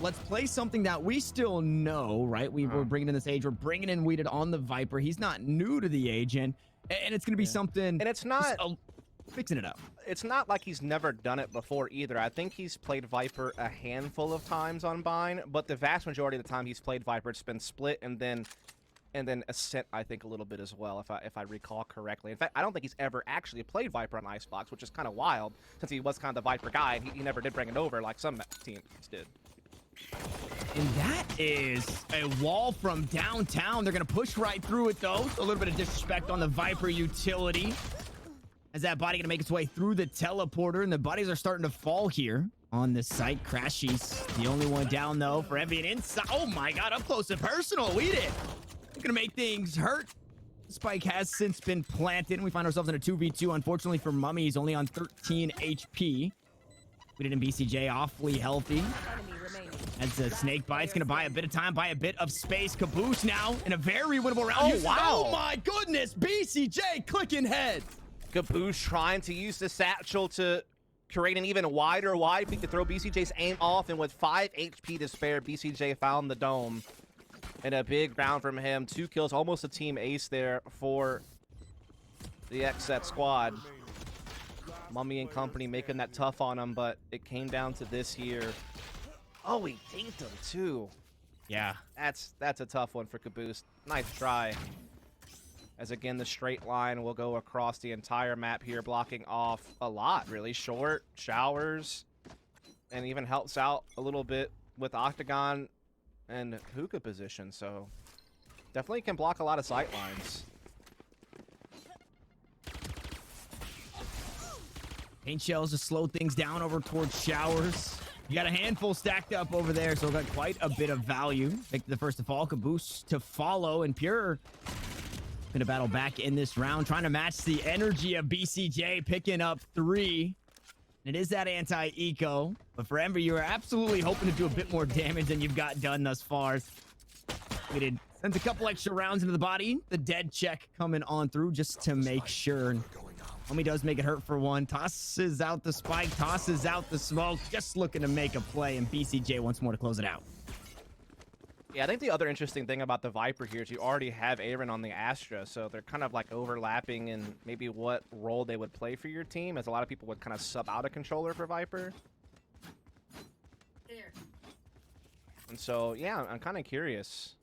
let's play something that we still know, right? We're bringing in this age. We're bringing in Weeded on the Viper. He's not new to the agent, and it's going to be something. And it's not fixing it up. It's not like he's never done it before either. I think he's played Viper a handful of times on Bind, but the vast majority of the time he's played Viper, it's been split and then XSET, I think, a little bit as well, if I recall correctly. In fact, I don't think he's ever actually played Viper on Icebox, which is kind of wild, since he was kind of the Viper guy, and he never did bring it over like some teams did. And that is a wall from downtown. They're going to push right through it, though. A little bit of disrespect on the Viper utility. As that body going to make its way through the teleporter, and the bodies are starting to fall here on this site. Crashy's the only one down, though, for Envy and inside. Oh, my God, up close and personal. We did. Going to make things hurt. Spike has since been planted, and we find ourselves in a 2v2. Unfortunately for Mummy, he's only on 13 HP. We did in BCJ awfully healthy. As the snake bite's going to buy a bit of time, buy a bit of space. Caboose now in a very winnable round. Oh, wow. Oh, my goodness. BCJ clicking head. Caboose trying to use the satchel to create an even wider wide peak to throw BCJ's aim off, and with 5 HP to spare, BCJ found the dome. And a big round from him. 2 kills, almost a team ace there for the XSET squad. Mummy and company making that tough on him, but it came down to this here. Oh, he dinked him too. Yeah. That's a tough one for Caboose. Nice try. As again, the straight line will go across the entire map here, blocking off a lot, really. Short, showers, and even helps out a little bit with Octagon and hookah position, so definitely can block a lot of sight lines. Paint shells to slow things down over towards showers. You got a handful stacked up over there, so got quite a bit of value. Victor the first to fall, Caboose to follow, and Pure gonna battle back in this round, trying to match the energy of BCJ, picking up 3. It is that anti-eco, but for Ember, you are absolutely hoping to do a bit more damage than you've got done thus far. We did sends a couple extra rounds into the body. The dead check coming on through just to make sure. Homie does make it hurt for 1. Tosses out the spike, tosses out the smoke, just looking to make a play, and BCJ once more to close it out. Yeah, I think the other interesting thing about the Viper here is you already have Aaron on the Astra, so they're kind of like overlapping in maybe what role they would play for your team, as a lot of people would kind of sub out a controller for Viper. And so, yeah, I'm kind of curious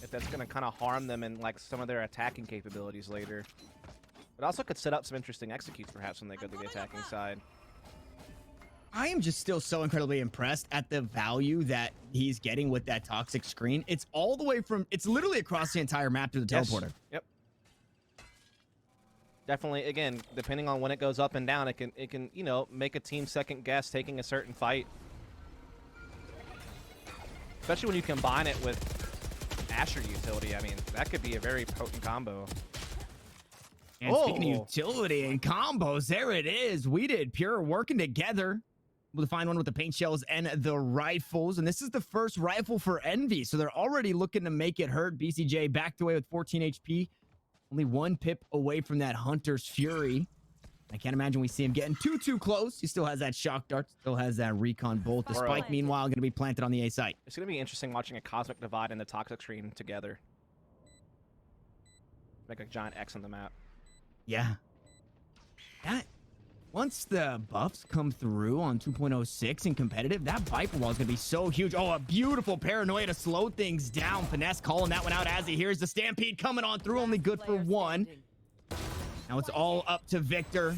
if that's going to kind of harm them in like some of their attacking capabilities later. But also could set up some interesting executes perhaps when they go to the attacking side. I am just still so incredibly impressed at the value that he's getting with that toxic screen. It's all the way from, it's literally across the entire map to the teleporter. Yep. Definitely, again, depending on when it goes up and down, it can, you know, make a team second guess taking a certain fight. Especially when you combine it with Asher utility. I mean, that could be a very potent combo. And speaking of utility and combos, there it is. We did Pure working together. Able to find one with the paint shells and the rifles. And this is the first rifle for Envy, so they're already looking to make it hurt. BCJ backed away with 14 HP. Only 1 pip away from that Hunter's Fury. I can't imagine we see him getting too close. He still has that shock dart, still has that recon bolt. The spike, meanwhile, going to be planted on the A site. It's going to be interesting watching a Cosmic Divide and the Toxic Screen together. Make a giant X on the map. Yeah. That, once the buffs come through on 2.06 in competitive, that Viper wall is going to be so huge. Oh, a beautiful paranoia to slow things down. Finesse calling that one out as he hears the Stampede coming on through. Only good for 1. Now it's all up to Victor.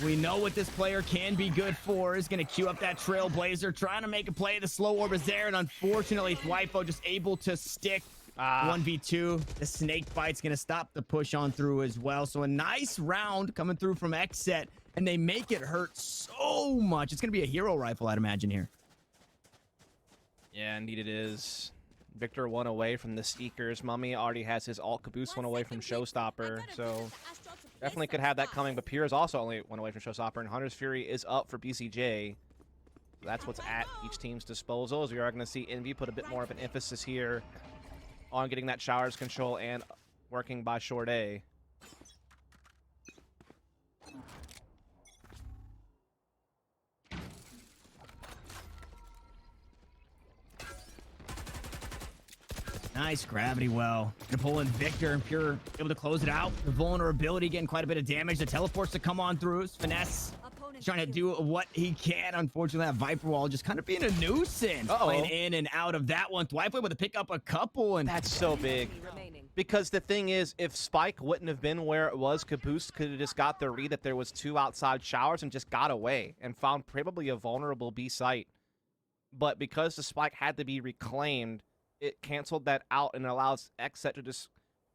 We know what this player can be good for. He's going to queue up that Trailblazer, trying to make a play. The slow orb is there, and unfortunately, Thwifo just able to stick 1v2. The snake bite's going to stop the push on through as well. So a nice round coming through from XSET, and they make it hurt so much. It's going to be a hero rifle, I'd imagine, here. Yeah, indeed it is. Victor 1 away from the Seekers. Mummy already has his alt. Caboose 1 away from Showstopper. So definitely could have that coming. But Pure is also only 1 away from Showstopper. And Hunter's Fury is up for BCJ. That's what's at each team's disposal. As we are going to see Envy put a bit more of an emphasis here on getting that showers control and working by Short A. Nice gravity well. Gonna pull in Victor and Pure able to close it out. The vulnerability getting quite a bit of damage. The teleports to come on through. Finesse trying to do what he can. Unfortunately, that Viper wall just kind of being a nuisance. Playing in and out of that one. Dwight able to pick up a couple. And that's so big. Because the thing is, if Spike wouldn't have been where it was, Caboose could have just got the read that there was 2 outside showers and just got away and found probably a vulnerable B site. But because the Spike had to be reclaimed, it canceled that out and allows XSET to just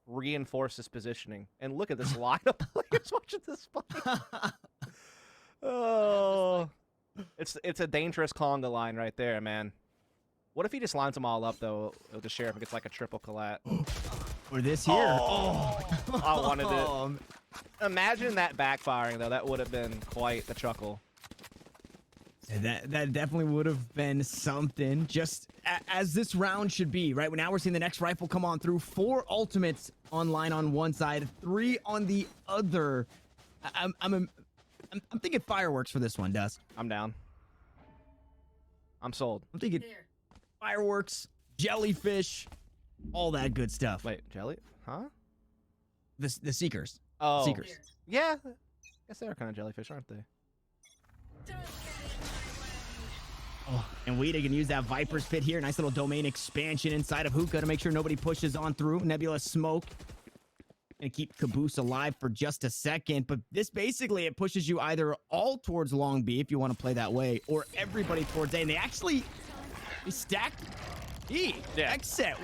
reinforce his positioning. And look at this line of players watching this fight. Oh, it's a dangerous conga line right there, man. What if he just lines them all up, though, with the Sheriff and gets like a triple collat? Or this here. Oh, I wanted it. Imagine that backfiring, though. That would have been quite the chuckle. That definitely would have been something, just as this round should be, right? Now we're seeing the next rifle come on through. 4 ultimates online on one side, 3 on the other. I'm thinking fireworks for this one, Dusk. I'm down. I'm sold. I'm thinking fireworks, jellyfish, all that good stuff. Wait, jelly? Huh? The Seekers. Oh. Seekers. Yeah. I guess they're kind of jellyfish, aren't they? Oh, and Weeda can use that Viper's Pit here. Nice little domain expansion inside of Hookah to make sure nobody pushes on through. Nebula smoke. Gonna keep Caboose alive for just a second. But this basically, it pushes you either all towards Long B if you want to play that way, or everybody towards A. And they stacked E. Yeah. XSET.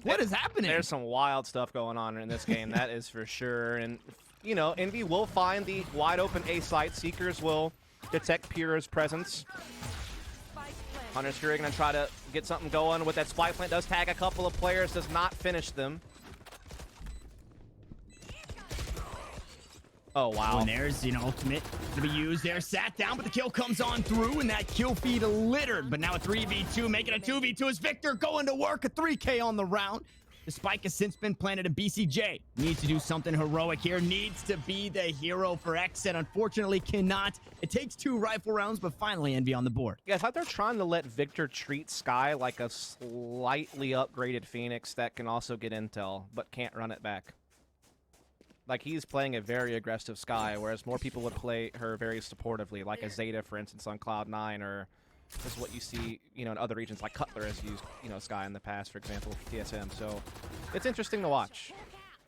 What is happening? There's some wild stuff going on in this game, that is for sure. And, you know, Envy will find the wide open A site. Seekers will detect Pure's presence. Hunter's Fury going to try to get something going with that spike plant. Does tag a couple of players, does not finish them. Oh, wow. And there's an ultimate to be used there. Sat down, but the kill comes on through, and that kill feed littered. But now a 3v2, making a 2v2 is Victor going to work. A 3K on the round. The spike has since been planted, and BCJ needs to do something heroic here. Needs to be the hero for XSET. Unfortunately, cannot. It takes 2 rifle rounds, but finally Envy on the board. Yeah, I thought they're trying to let Victor treat Sky like a slightly upgraded Phoenix that can also get intel, but can't run it back. Like, he's playing a very aggressive Sky, whereas more people would play her very supportively, like a Zeta, for instance, on Cloud9, or is what you see, you know, in other regions, like Cutler has used, you know, Sky in the past, for example, TSM. So it's interesting to watch.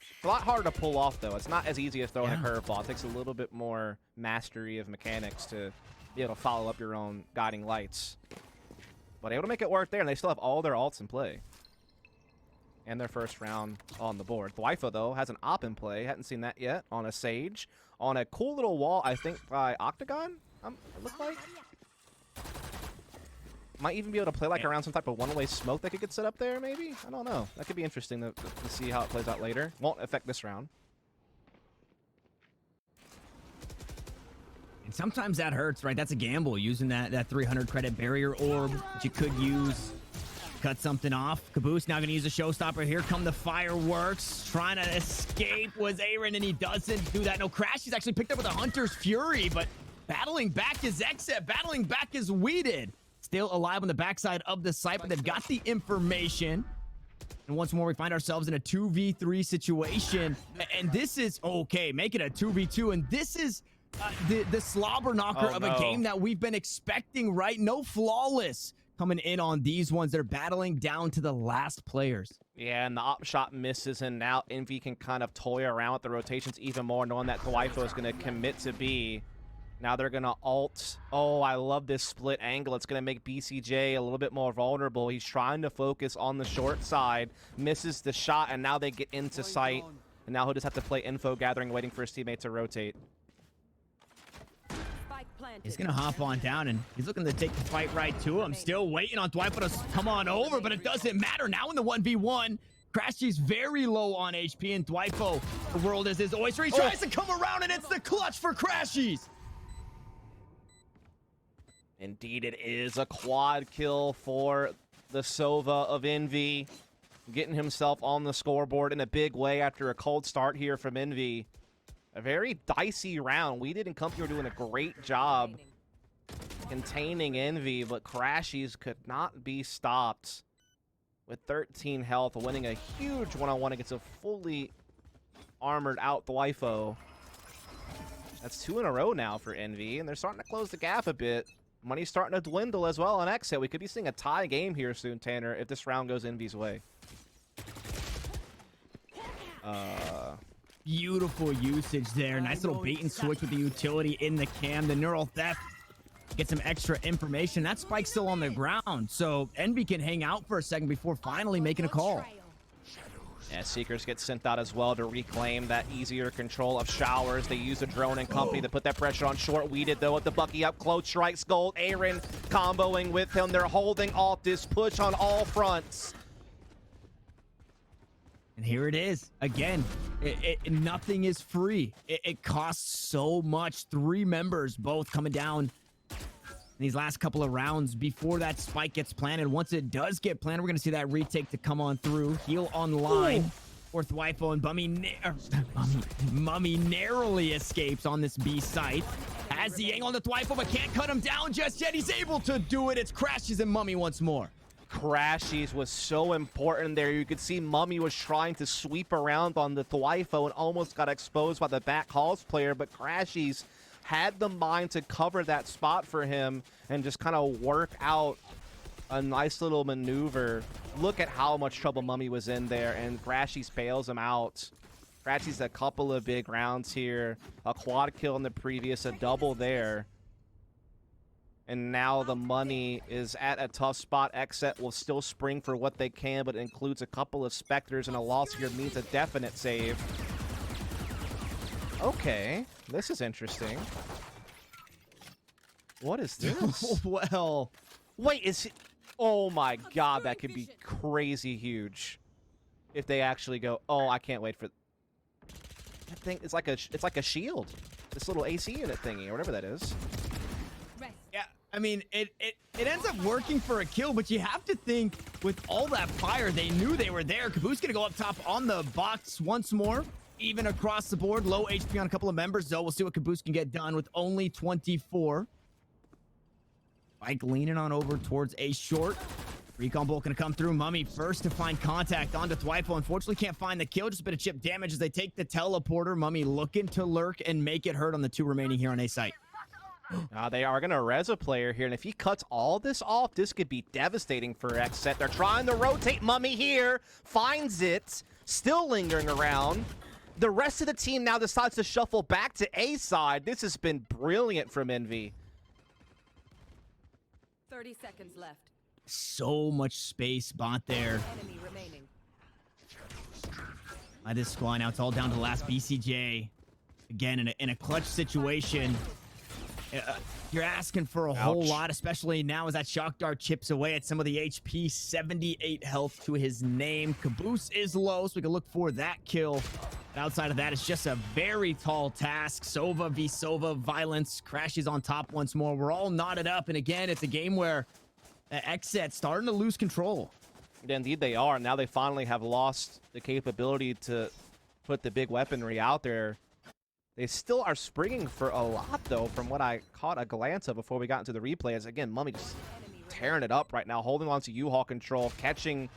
It's a lot harder to pull off, though. It's not as easy as throwing a curveball. It takes a little bit more mastery of mechanics to be able to follow up your own guiding lights. But able to make it work there, and they still have all their ults in play. And their first round on the board. Thwyfo, though, has an op in play. Hadn't seen that yet. On a Sage. On a cool little wall, I think, by Octagon, it looked like. Might even be able to play like around some type of one-way smoke that could get set up there, maybe? I don't know. That could be interesting to see how it plays out later. Won't affect this round. And sometimes that hurts, right? That's a gamble, using that 300 credit barrier orb that you could use. Cut something off. Caboose now going to use a showstopper. Here come the fireworks. Trying to escape was Aaron, and he doesn't do that. No, Crash, he's actually picked up with a Hunter's Fury, but battling back is XSET. Battling back is Weeded. Still alive on the backside of the site, but they've got the information. And once more, we find ourselves in a 2v3 situation. And this is, okay, make it a 2v2. And this is the slobber knocker of a game that we've been expecting, right? No flawless coming in on these ones. They're battling down to the last players. Yeah, and the op shot misses, and now Envy can kind of toy around with the rotations even more, knowing that Thwyfo is going to commit to B. Now they're going to ult. Oh, I love this split angle. It's going to make BCJ a little bit more vulnerable. He's trying to focus on the short side, misses the shot, and now they get into sight. And now he'll just have to play info gathering, waiting for his teammate to rotate. He's going to hop on down, and he's looking to take the fight right to him. Still waiting on Thwyfo to come on over, but it doesn't matter. Now in the 1v1, Crashy's very low on HP, and Thwyfo, the world is his oyster. He tries to come around, and it's the clutch for Crashies. Indeed, it is a quad kill for the Sova of Envy. Getting himself on the scoreboard in a big way after a cold start here from Envy. A very dicey round. We did in company were doing a great job containing Envy, but Crashies could not be stopped. with 13 health, winning a huge one-on-one against a fully armored out Thwifo. That's 2 in a row now for Envy, and they're starting to close the gap a bit. Money's starting to dwindle as well on XSET. We could be seeing a tie game here soon, Tanner, if this round goes Envy's way. Beautiful usage there. Nice little bait and switch with the utility in the cam. The neural theft. Get some extra information. That spike's still on the ground, so Envy can hang out for a second before finally making a call. Yeah, Seekers get sent out as well to reclaim that easier control of Showers. They use a drone and company to put that pressure on short. Weeded, though, with the Bucky up close. Strikes gold. Aaron comboing with him. They're holding off this push on all fronts. And here it is. Again, nothing is free. It costs so much. 3 members both coming down in these last couple of rounds before that spike gets planted. Once it does get planted, we're going to see that retake to come on through. Heal online for Thwifo, and Mummy narrowly escapes on this B site. Has the angle on the Thwifo, but can't cut him down just yet. He's able to do it. It's Crashes and Mummy once more. Crashies was so important there. You could see Mummy was trying to sweep around on the Thwifo and almost got exposed by the back halls player, but Crashies had the mind to cover that spot for him and just kind of work out a nice little maneuver. Look at how much trouble Mummy was in there, and Crashies bails him out. Crashies a couple of big rounds here, a quad kill in the previous, a double there. And now the money is at a tough spot. XSET will still spring for what they can, but it includes a couple of Spectres, and a loss here means a definite save. Okay, this is interesting. What is this? Well, wait, is it? Oh my god, that could be crazy huge. If they actually go, oh, I can't wait for that thing. It's like a shield. This little AC unit thingy, or whatever that is. yeah, I mean, it ends up working for a kill, but you have to think with all that fire, they knew they were there. Caboose gonna go up top on the box once more. Even across the board, low HP on a couple of members, though. We'll see what Caboose can get done with only 24. Mike leaning on over towards a short. Recon bolt gonna come through. Mummy first to find contact onto Thwifo. Unfortunately, can't find the kill. Just a bit of chip damage as they take the teleporter. Mummy looking to lurk and make it hurt on the 2 remaining here on A site. They are going to res a player here, and if he cuts all this off, this could be devastating for XSET. They're trying to rotate. Mummy here, finds it, still lingering around. The rest of the team now decides to shuffle back to A side. This has been brilliant from Envy. 30 seconds left. So much space bot there. Enemy remaining. By this squad now, it's all down to the last BCJ. Again, in a clutch situation. You're asking for a whole lot, especially now as that shock dart chips away at some of the HP. 78 health to his name. Caboose is low, so we can look for that kill. But outside of that, it's just a very tall task. Sova v Sova, Violence crashes on top once more. We're all knotted up, and again, it's a game where XSET starting to lose control. Indeed they are. Now they finally have lost the capability to put the big weaponry out there. They still are springing for a lot, though, from what I caught a glance of before we got into the replays. Again, Mummy just tearing it up right now, holding on to U-Haul control, catching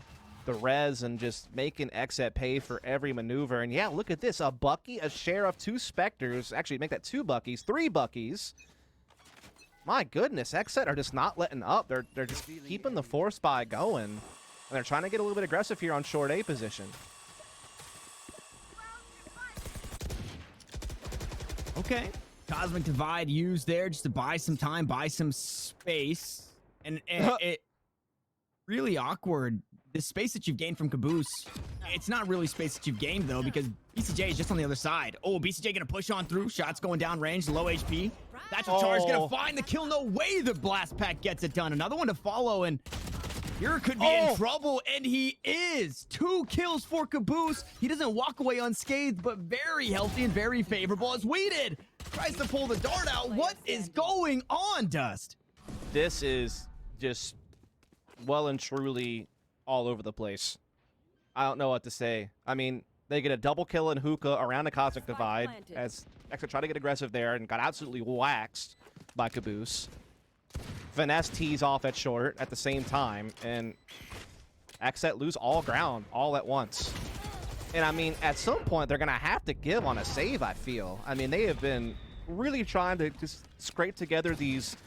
the res, and just making XSET pay for every maneuver. And yeah, look at this. A Bucky, a sheriff, 2 Spectres. Actually, make that 2 Buckies, 3 Buckies. My goodness, XSET are just not letting up. They're just keeping the force buy going. And they're trying to get a little bit aggressive here on short A position. Okay. Cosmic Divide used there just to buy some time, buy some space. And it really awkward. The space that you've gained from Caboose, it's not really space that you've gained, though, because BCJ is just on the other side. Oh, BCJ gonna push on through. Shots going down range, low HP. That's what Char's gonna find the kill. No way the blast pack gets it done. Another one to follow, and here could be in trouble, and he is. 2 kills for Caboose. He doesn't walk away unscathed, but very healthy and very favorable as Weeded tries to pull the dart out. What is going on, Dust? This is just well and truly all over the place. I don't know what to say. I mean, they get a double kill in Hookah around the Cosmic Divide as XSET tried to get aggressive there and got absolutely waxed by Caboose. Finesse tees off at short at the same time, and XSET lose all ground all at once. And I mean, at some point, they're going to have to give on a save, I feel. I mean, they have been really trying to just scrape together these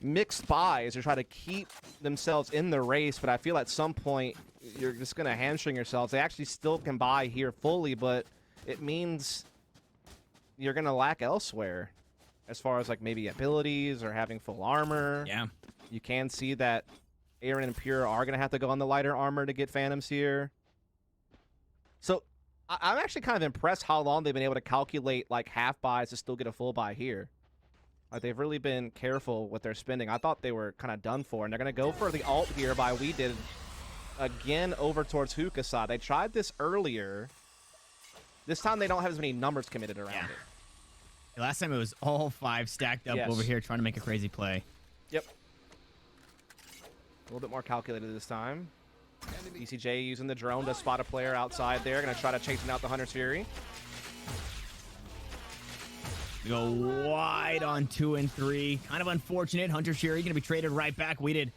mixed buys to try to keep themselves in the race, but I feel at some point you're just going to hamstring yourselves. They actually still can buy here fully, but it means you're going to lack elsewhere as far as like maybe abilities or having full armor. Yeah. You can see that Aaron and Pure are going to have to go on the lighter armor to get Phantoms here. So I'm actually kind of impressed how long they've been able to calculate like half buys to still get a full buy here. Like they've really been careful with their spending. I thought they were kind of done for, and they're going to go for the ult here by We Did again over towards Hookah side. They tried this earlier. This time they don't have as many numbers committed around it. Last time it was all 5 stacked up over here trying to make a crazy play. Yep. A little bit more calculated this time. BCJ using the drone to spot a player outside there. Going to try to chase out the Hunter's Fury. We go wide on 2 and 3. Kind of unfortunate. Hunter Sherry going to be traded right back. We did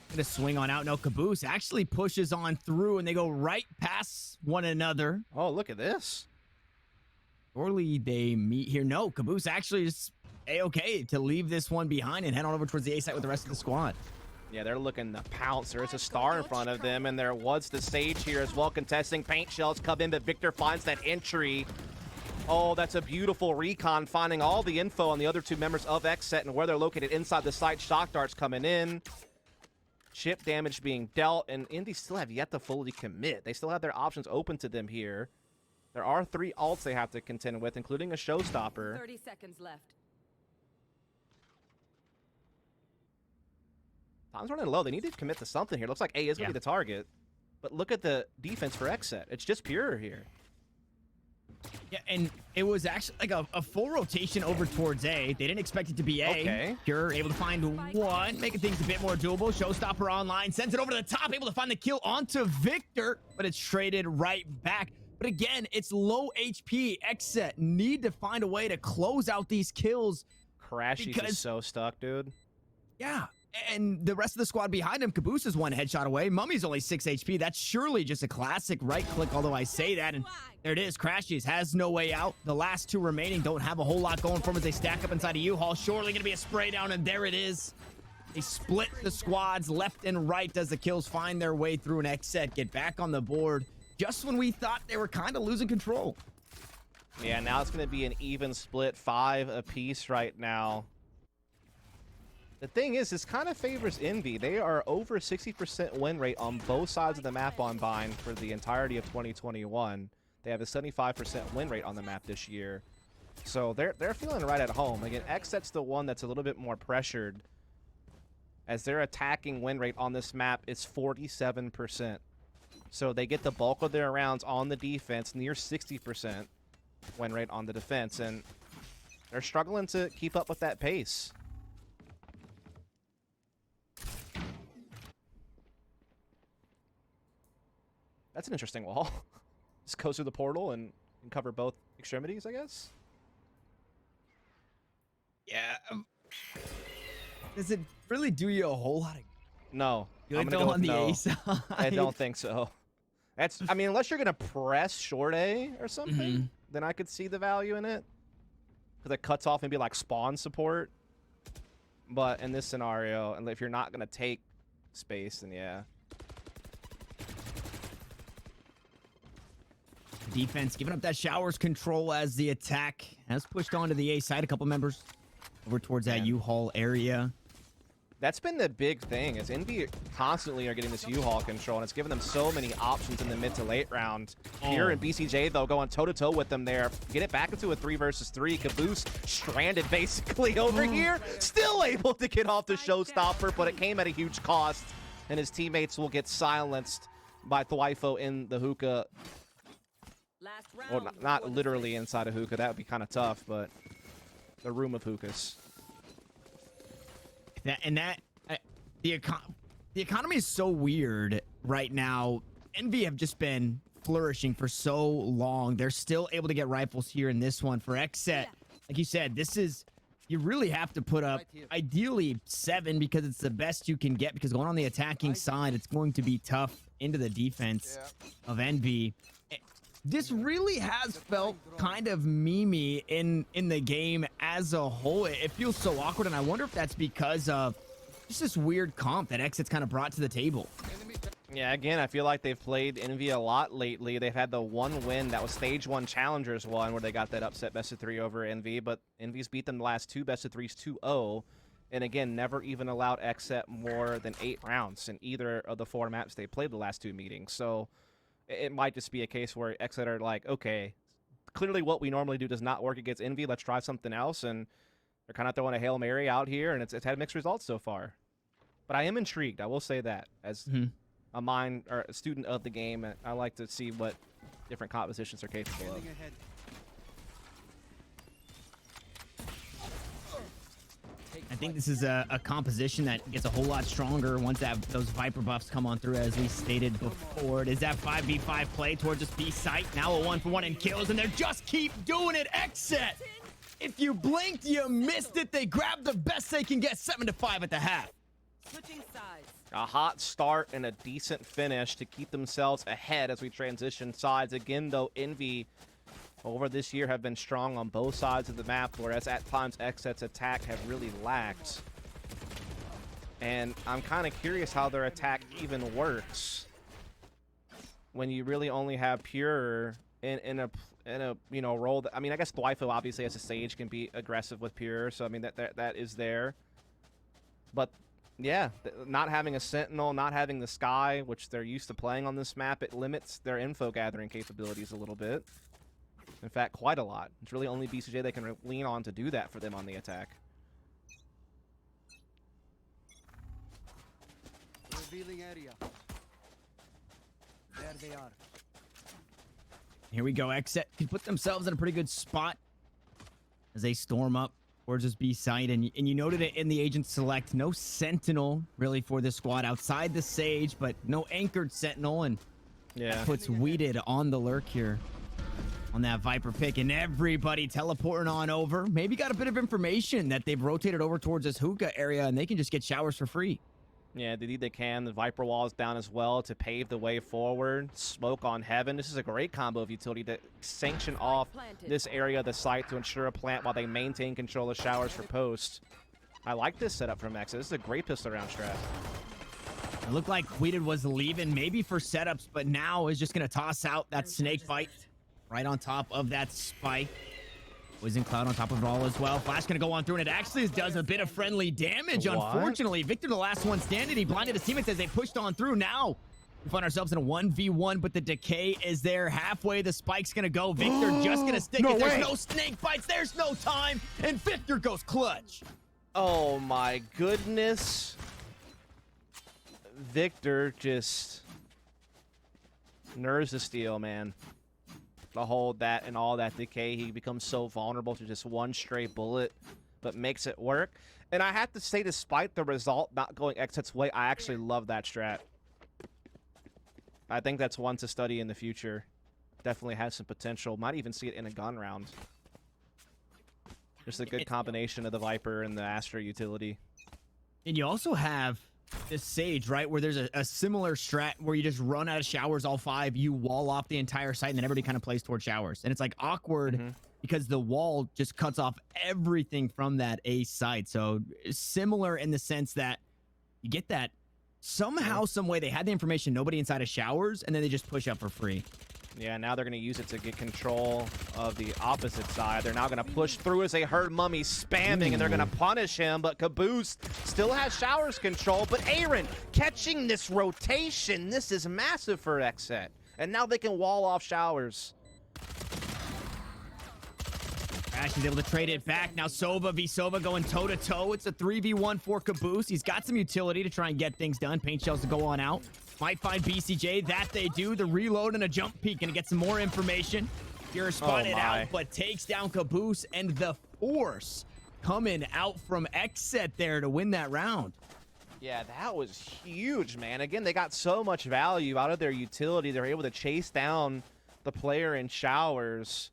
going to swing on out. No, Caboose actually pushes on through, and they go right past one another. Oh, look at this. Surely they meet here. No, Caboose actually is A-okay to leave this one behind and head on over towards the A site with the rest of the squad. Yeah, they're looking to pounce. There is a star in front of them, and there was the Sage here as well contesting. Paint shells come in, but Victor finds that entry. Oh, that's a beautiful recon, finding all the info on the other 2 members of XSET and where they're located inside the site. Shock darts coming in. Chip damage being dealt, and Indy still have yet to fully commit. They still have their options open to them here. There are 3 ults they have to contend with, including a showstopper. 30 seconds left. Time's running low. They need to commit to something here. Looks like A is going to be the target. But look at the defense for XSET. It's just Pure here. Yeah, and it was actually like a full rotation over towards A. They didn't expect it to be A. Okay. Pure able to find one, making things a bit more doable. Showstopper online, sends it over to the top, able to find the kill onto Victor, but it's traded right back. But again, it's low HP. XSET need to find a way to close out these kills. Crashies is so stuck, dude. Yeah, and the rest of the squad behind him, Caboose is 1 headshot away. Mummy's only 6 HP. That's surely just a classic right click, although I say that, and there it is. Crashies has no way out. The last 2 remaining don't have a whole lot going for them as they stack up inside a U-Haul. Surely going to be a spray down, and there it is. They split the squads left and right as the kills find their way through, and XSET get back on the board just when we thought they were kind of losing control. Yeah, now it's going to be an even split, 5 apiece right now. The thing is, this kind of favors Envy. They are over 60% win rate on both sides of the map on Bind for the entirety of 2021. They have a 75% win rate on the map this year. So they're feeling right at home. Again, XSET's the one that's a little bit more pressured, as their attacking win rate on this map is 47%. So they get the bulk of their rounds on the defense, near 60% win rate on the defense, and they're struggling to keep up with that pace. That's an interesting wall. Just goes through the portal and cover both extremities, I guess. Yeah. Does it really do you a whole lot of No. good I'm gonna though go on with the no. A side? I don't think so. That's, I mean, unless you're gonna press short A or something, then I could see the value in it, because it cuts off maybe like spawn support. But in this scenario, and if you're not gonna take space, then yeah. Defense giving up that showers control as the attack has pushed onto the A side. A couple members over towards that U-Haul area. That's been the big thing, is Envy constantly are getting this U-Haul control, and it's given them so many options in the mid to late round. Here in BCJ, though, going toe-to-toe with them there. Get it back into a 3 versus 3. Caboose stranded basically over here. Still able to get off the showstopper, but it came at a huge cost, and his teammates will get silenced by Thwifo in the hookah. Last round. Well, not literally inside a hookah. That would be kind of tough, but the room of hookahs. The economy is so weird right now. Envy have just been flourishing for so long. They're still able to get rifles here in this one for XSET. Like you said, this is you really have to put up ideally 7 because it's the best you can get, because going on the attacking side, it's going to be tough into the defense of Envy. This really has felt kind of memey in the game as a whole. It feels so awkward, and I wonder if that's because of just this weird comp that XSET's kind of brought to the table. Yeah, again, I feel like they've played Envy a lot lately. They've had the one win that was Stage 1 Challengers one, where they got that upset best of 3 over Envy, but Envy's beat them the last 2 best of 3s 2-0, and again, never even allowed XSET more than 8 rounds in either of the 4 maps they played the last 2 meetings. So it might just be a case where XSET are like, okay, clearly what we normally do does not work against Envy. Let's try something else, and they're kind of throwing a Hail Mary out here, and it's had mixed results so far. But I am intrigued, I will say that, as a mind or a student of the game. I like to see what different compositions are capable of. I think this is a composition that gets a whole lot stronger once those Viper buffs come on through, as we stated before. It is that 5v5 play towards this B site. Now a 1-for-1 in kills, and they just keep doing it. XSET, if you blinked, you missed it. They grabbed the best they can get, 7-5 at the half. Switching sides. A hot start and a decent finish to keep themselves ahead as we transition sides. Again, though, Envy over this year have been strong on both sides of the map, whereas at times XSET's attack have really lacked. And I'm kind of curious how their attack even works when you really only have Pure in a role that, I mean, I guess Blyfo obviously as a Sage can be aggressive with Pure, so I mean that is there. But yeah, not having a Sentinel, not having the Sky, which they're used to playing on this map, it limits their info gathering capabilities a little bit. In fact, quite a lot. It's really only BCJ they can lean on to do that for them on the attack. Revealing area. There they are. Here we go. XSET can put themselves in a pretty good spot as they storm up towards this B site, and you noted it in the agent select. No Sentinel really for this squad outside the Sage, but no anchored Sentinel, and that puts Weeded on the lurk here on that Viper pick, and everybody teleporting on over. Maybe got a bit of information that they've rotated over towards this hookah area, and they can just get showers for free. Yeah, indeed they can. The Viper wall is down as well to pave the way forward. Smoke on Heaven. This is a great combo of utility to sanction off this area of the site to ensure a plant while they maintain control of showers for post. I like this setup from X. This is a great pistol round strat. It looked like Weeded was leaving maybe for setups, but now is just going to toss out that snake bite right on top of that spike. Poison Cloud on top of it all as well. Flash gonna go on through, and it actually does a bit of friendly damage. What? Unfortunately, Victor, the last one standing, he blinded his teammates as they pushed on through. Now we find ourselves in a 1v1, but the decay is there. Halfway, the spike's gonna go. Victor just gonna stick it. There's no snake bites. There's no time, and Victor goes clutch. Oh my goodness. Victor just nerves the steel, man. To hold that and all that decay, he becomes so vulnerable to just one stray bullet, but makes it work. And I have to say, despite the result not going XSET's way, I actually love that strat. I think that's one to study in the future. Definitely has some potential. Might even see it in a gun round. Just a good combination of the Viper and the Astra utility. And you also have this Sage, right, where there's a similar strat where you just run out of showers all 5, you wall off the entire site, and then everybody kind of plays towards showers. And it's like awkward because the wall just cuts off everything from that A site. So similar in the sense that you get that somehow, some way they had the information, nobody inside of showers, and then they just push up for free. Yeah, now they're going to use it to get control of the opposite side. They're now going to push through as they heard Mummy spamming, and they're going to punish him, but Caboose still has showers control. But Aaron catching this rotation. This is massive for XSET. And now they can wall off showers. Ash is able to trade it back. Now Sova v Sova going toe-to-toe. It's a 3v1 for Caboose. He's got some utility to try and get things done. Paint shells to go on out. Might find BCJ. That they do. The reload and a jump peek. Gonna get some more information. You're spotted out, but takes down Caboose, and the force coming out from XSET there to win that round. Yeah, that was huge, man. Again, they got so much value out of their utility. They're able to chase down the player in showers.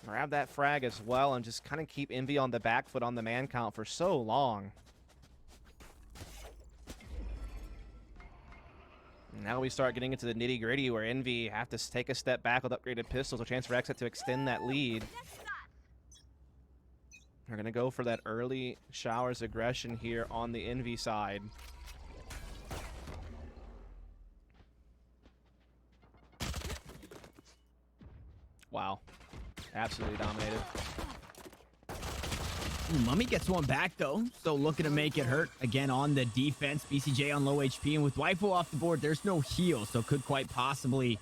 Grab that frag as well and just kind of keep Envy on the back foot on the man count for so long. Now we start getting into the nitty-gritty where Envy have to take a step back with upgraded pistols, a chance for XSET to extend that lead. They're going to go for that early showers aggression here on the Envy side. Wow. Absolutely dominated. Ooh, Mummy gets one back, though. So looking to make it hurt. Again, on the defense. BCJ on low HP. And with Waifu off the board, there's no heal. So could quite possibly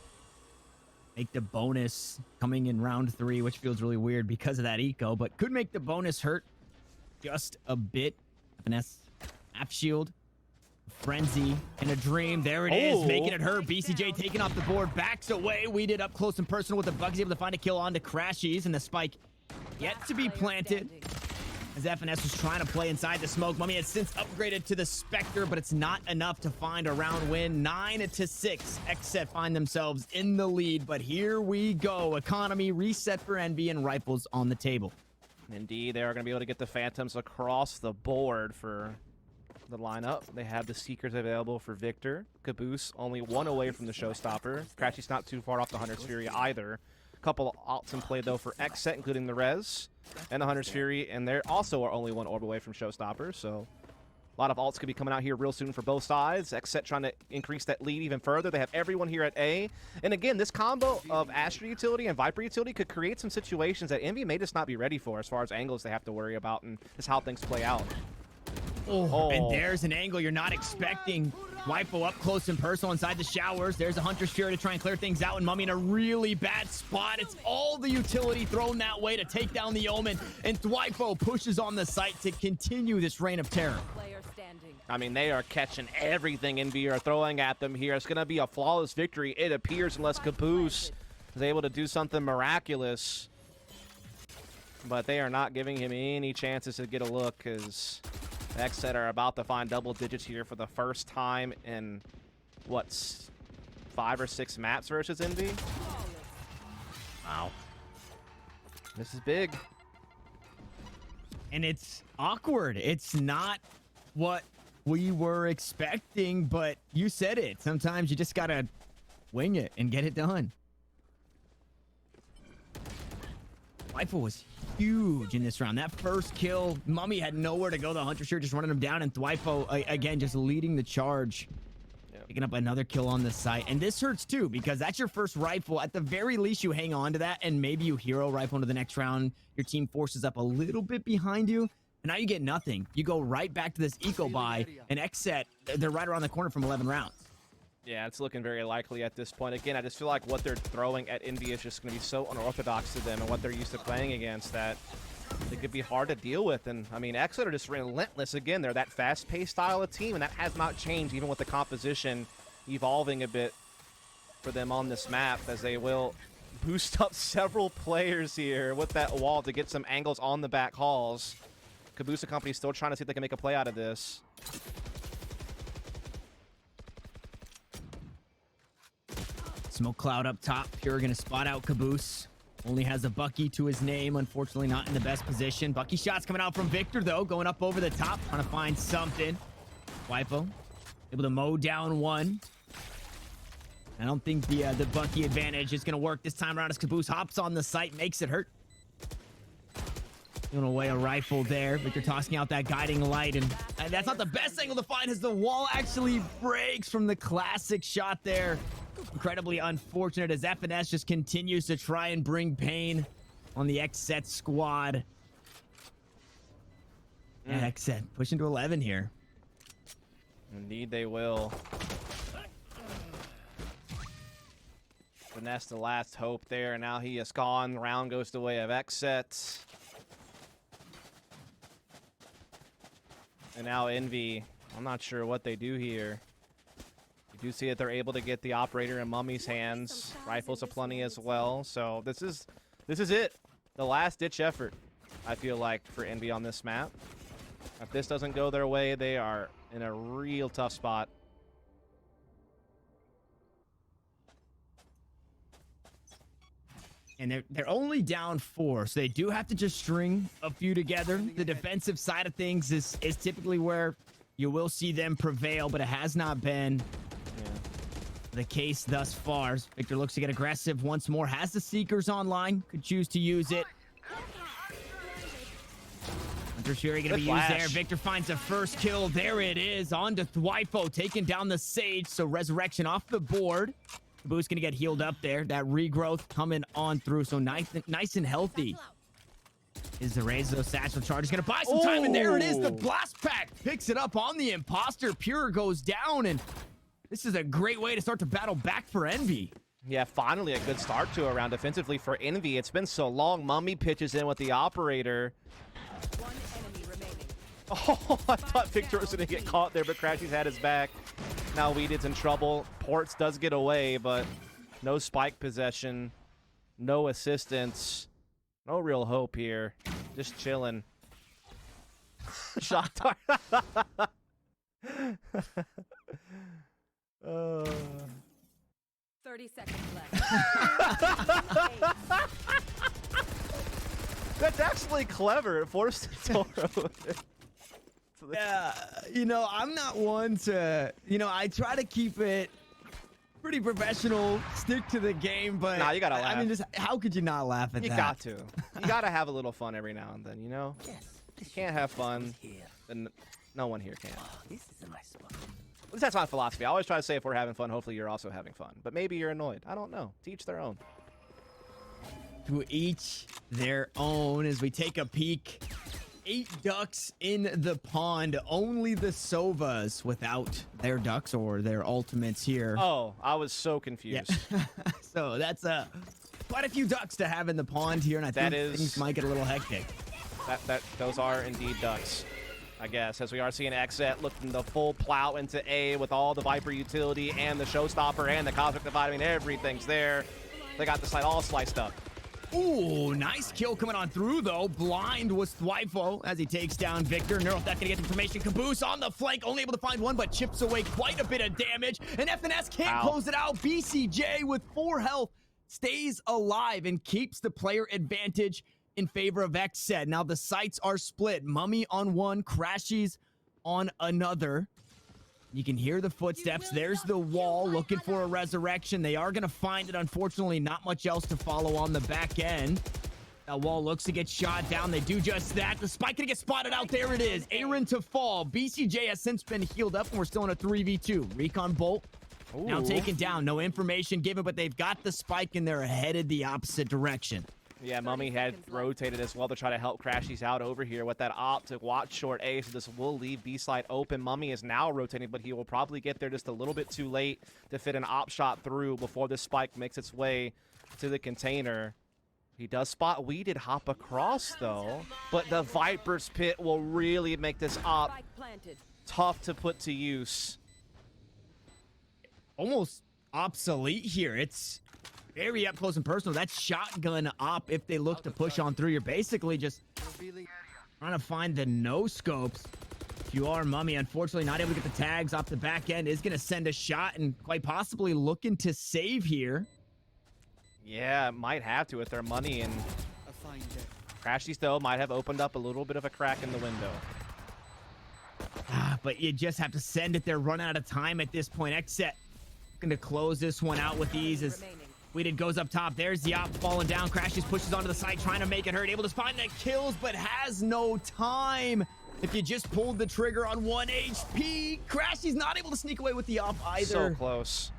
make the bonus coming in round 3, which feels really weird because of that eco. But could make the bonus hurt just a bit. Finesse, half shield, frenzy, and a dream. There it is, making it hurt. BCJ taking off the board, backs away. We did up close and personal with the Bucky's able to find a kill onto Crashies, and the spike yet to be planted. As FNS was trying to play inside the smoke. Mummy has since upgraded to the Spectre, but it's not enough to find a round win. 9-6. XSET find themselves in the lead, but here we go. Economy reset for Envy and rifles on the table. Indeed, they are going to be able to get the Phantoms across the board for the lineup. They have the Seekers available for Victor. Caboose only one away from the Showstopper. Crashy's not too far off the Hunter's Fury either. A couple of alts in play, though, for XSET, including the Rez and the Hunter's Fury, and they also are only one orb away from Showstopper, so a lot of alts could be coming out here real soon for both sides. XSET trying to increase that lead even further. They have everyone here at A. And again, this combo of Astra utility and Viper utility could create some situations that Envy may just not be ready for as far as angles they have to worry about and just how things play out. Oh, and there's an angle you're not expecting. Waifu up close and personal inside the showers. There's a Hunter's Fury to try and clear things out, and Mummy in a really bad spot. It's all the utility thrown that way to take down the Omen, and Waifu pushes on the site to continue this reign of terror. I mean, they are catching everything Envy are throwing at them here. It's going to be a flawless victory, it appears, unless Caboose is able to do something miraculous. But they are not giving him any chances to get a look, because XSET are about to find double digits here for the first time in, what, 5 or 6 maps versus Envy? Wow. This is big. And it's awkward. It's not what we were expecting, but you said it. Sometimes you just gotta wing it and get it done. Waifu was huge in this round. That first kill, Mummy had nowhere to go. The Hunter Fury just running him down, and Waifu, again, just leading the charge. Yep. Picking up another kill on the site. And this hurts, too, because that's your first rifle. At the very least, you hang on to that, and maybe you hero rifle into the next round. Your team forces up a little bit behind you, and now you get nothing. You go right back to this eco buy, and XSET, they're right around the corner from 11 rounds. Yeah, it's looking very likely at this point. Again, I just feel like what they're throwing at Envy is just going to be so unorthodox to them and what they're used to playing against that it could be hard to deal with. And, I mean, XSET are just relentless. Again, they're that fast-paced style of team, and that has not changed even with the composition evolving a bit for them on this map, as they will boost up several players here with that wall to get some angles on the back halls. Caboose Company still trying to see if they can make a play out of this. Smoke cloud up top. Pure gonna spot out Caboose. Only has a Bucky to his name. Unfortunately, not in the best position. Bucky shots coming out from Victor, though. Going up over the top. Trying to find something. Waifu able to mow down one. I don't think the Bucky advantage is gonna work this time around as Caboose hops on the site, makes it hurt. Giving away a rifle there. Victor tossing out that guiding light, and that's not the best angle to find as the wall actually breaks from the classic shot there. Incredibly unfortunate as FNS just continues to try and bring pain on the XSET squad. Yeah, XSET pushing to 11 here. Indeed they will. Finesse the last hope there. Now he is gone. The round goes the way of XSET. And now Envy, I'm not sure what they do here. You do see that they're able to get the operator in Mummy's hands. Rifles aplenty as well. So this is it. The last ditch effort, I feel like, for Envy on this map. If this doesn't go their way, they are in a real tough spot. And they're only down 4, so they do have to just string a few together. The defensive side of things is typically where you will see them prevail, but it has not been the case thus far. Victor looks to get aggressive once more. Has the Seekers online. Could choose to use it. Hunter Shuri going to be used there. Victor finds the first kill. There it is. On to Thwifo, taking down the Sage. So Resurrection off the board. Boo's going to get healed up there. That regrowth coming on through. So nice and healthy. Is the Razor Satchel Charge is going to buy some time, and there it is. The Blast Pack picks it up on the Imposter. Pure goes down, and this is a great way to start to battle back for Envy. Yeah, finally a good start to a round defensively for Envy. It's been so long. Mummy pitches in with the Operator. One enemy remaining. Oh, I thought Victor was going to get caught there, but Crashy's had his back. Now Weeded's in trouble. Ports does get away, but no spike possession, no assistance. No real hope here. Just chilling. Shot dart. 30 seconds left. That's actually clever. It forced the door open. Yeah, I'm not one to, I try to keep it pretty professional, stick to the game, but nah, you gotta laugh. I mean, just how could you not laugh at that? You got to. You gotta have a little fun every now and then, you know? Yes. You can't have fun, then no one here can. Oh, this is a nice spot. At least that's my philosophy. I always try to say if we're having fun, hopefully you're also having fun. But maybe you're annoyed. I don't know. To each their own. To each their own as we take a peek. 8 ducks in the pond. Only the Sovas without their ducks or their ultimates here. Oh, I was so confused. Yeah. So that's quite a few ducks to have in the pond here, and I think things might get a little hectic. Those are indeed ducks, I guess, as we are seeing XSET looking to full plow into A with all the Viper utility and the Showstopper and the Cosmic Divide. I mean, everything's there. They got the site all sliced up. Ooh, nice kill coming on through, though. Blind was Thwifo as he takes down Victor. Neuroth not gonna get information. Caboose on the flank, only able to find one, but chips away quite a bit of damage. And FNS can't close it out. BCJ with 4 health stays alive and keeps the player advantage in favor of XSET. Now the sites are split. Mummy on one, Crashies on another. You can hear the footsteps. There's the wall looking for a resurrection. They are going to find it. Unfortunately, not much else to follow on the back end. That wall looks to get shot down. They do just that. The spike going to get spotted out. There it is. Aaron to fall. BCJ has since been healed up, and we're still in a 3v2. Recon Bolt now taken down. No information given, but they've got the spike, and they're headed the opposite direction. Yeah, Mummy had rotated as well to try to help Crashies out over here with that op to watch short A, so this will leave B side open. Mummy is now rotating, but he will probably get there just a little bit too late to fit an op shot through before the spike makes its way to the container. He does spot Weeded hop across, though, but the Viper's Pit will really make this op tough to put to use. Almost obsolete here. It's very up close and personal. That's shotgun op if they look to push on through. You're basically just trying to find the no scopes. If you are Mummy, unfortunately not able to get the tags off the back end, is going to send a shot and quite possibly looking to save here. Yeah, might have to with their money, and Crashies, though, might have opened up a little bit of a crack in the window. But you just have to send it there. Run out of time at this point. XSET looking to close this one out with ease as Weeded goes up top. There's the op falling down. Crashies pushes onto the side, trying to make it hurt. Able to find the kills, but has no time. If you just pulled the trigger on 1 HP, Crashies not able to sneak away with the op either. So close.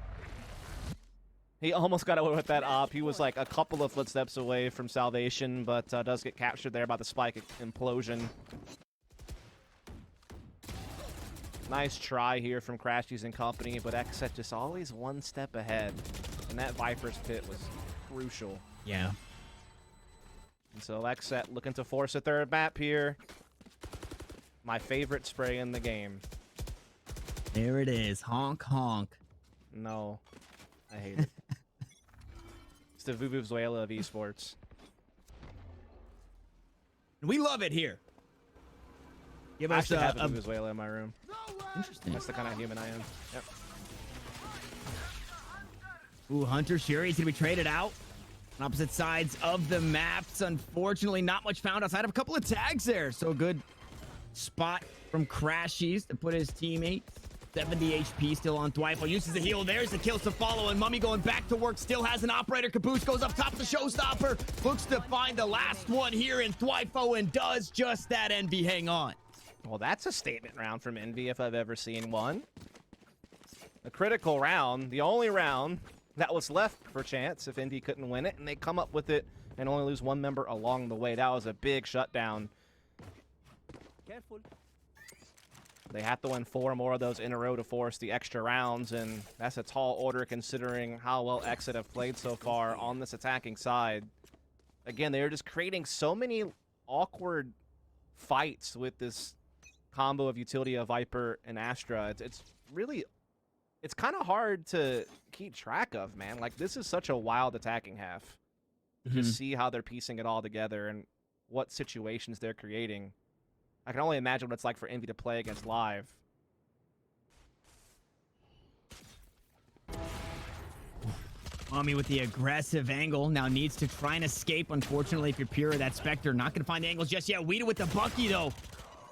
He almost got away with that op. He was like a couple of footsteps away from salvation, but does get captured there by the spike implosion. Nice try here from Crashies and company, but XSET just always one step ahead. And that Viper's Pit was crucial. Yeah. And so XSET looking to force a third map here. My favorite spray in the game. There it is. Honk, honk. No. I hate it. It's the Vuvuzuela of esports. We love it here. Give I us actually have a Vuvuzuela in my room. Interesting. That's the kind of human I am. Yep. Ooh, Hunter Shuri's gonna be traded out. On opposite sides of the maps. Unfortunately, not much found outside of a couple of tags there. So good spot from Crashies to put his teammate. 70 HP still on Dwight. Uses the heal. There's the kills to follow. And Mummy going back to work. Still has an operator. Caboose goes up top of the showstopper. Looks to find the last one here in Dwifo and does just that. Envy hang on. Well, that's a statement round from Envy if I've ever seen one. A critical round. The only round that was left for chance if Envy couldn't win it. And they come up with it and only lose one member along the way. That was a big shutdown. Careful. They have to win 4 more of those in a row to force the extra rounds, and that's a tall order considering how well XSET have played so far on this attacking side. Again, they're just creating so many awkward fights with this combo of utility of Viper and Astra. It's really, it's kind of hard to keep track of, man. Like, this is such a wild attacking half. Just see how they're piecing it all together and what situations they're creating. I can only imagine what it's like for Envy to play against live. Mummy with the aggressive angle now needs to try and escape. Unfortunately, if you're pure, that Spectre not going to find the angles just yet. Weeda with the Bucky, though.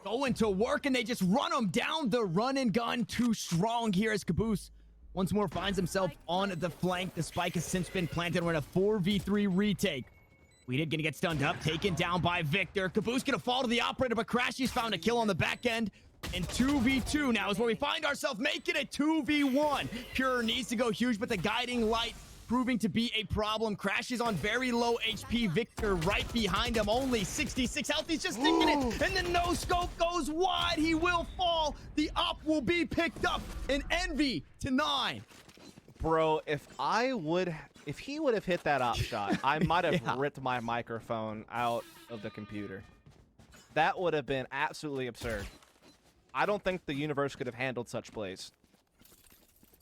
Going to work, and they just run him down. The run and gun too strong here as Caboose once more finds himself on the flank. The spike has since been planted. We're in a 4v3 retake. Weeda gonna get stunned up, taken down by Victor. Caboose gonna fall to the operator, but Crashy's found a kill on the back end. And 2v2 now is where we find ourselves making it 2v1. Pure needs to go huge, but the guiding light proving to be a problem. Crashes on very low HP. Victor right behind him, only 66 health. He's just sticking it, and the no-scope goes wide. He will fall. The op will be picked up, and Envy to 9. Bro, if he would have hit that op shot, I might have ripped my microphone out of the computer. That would have been absolutely absurd. I don't think the universe could have handled such plays.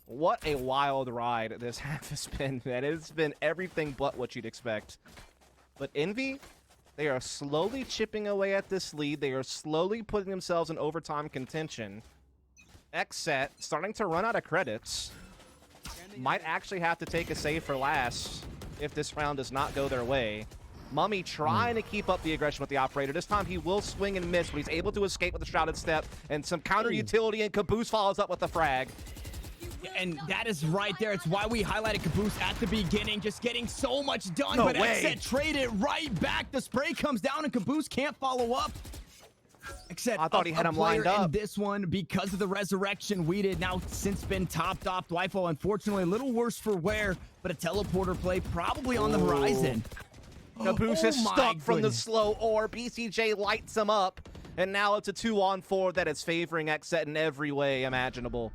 What a wild ride this half has been, man. It's been everything but what you'd expect. But Envy, they are slowly chipping away at this lead. They are slowly putting themselves in overtime contention. XSET starting to run out of credits. Might actually have to take a save for last if this round does not go their way. Mummy trying to keep up the aggression with the operator. This time he will swing and miss, but he's able to escape with the Shrouded Step and some counter utility, and Caboose follows up with the frag. And that is right there. It's why we highlighted Caboose at the beginning, just getting so much done. No but way. XSET traded right back. The spray comes down, and Caboose can't follow up. Except I thought he had him lined up. In this one, because of the resurrection, we did now since been topped off. Dwifo, unfortunately, a little worse for wear, but a teleporter play probably on the horizon. Caboose is stuck from the slow ore. BCJ lights him up, and now it's a 2-on-4 that is favoring XSET in every way imaginable.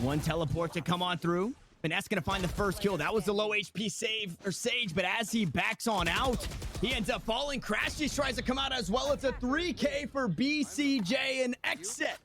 One teleport to come on through. Finesse gonna find the first kill. That was the low HP Sage, but as he backs on out, he ends up falling. Crashies tries to come out as well. It's a 3K for BCJ, and XSET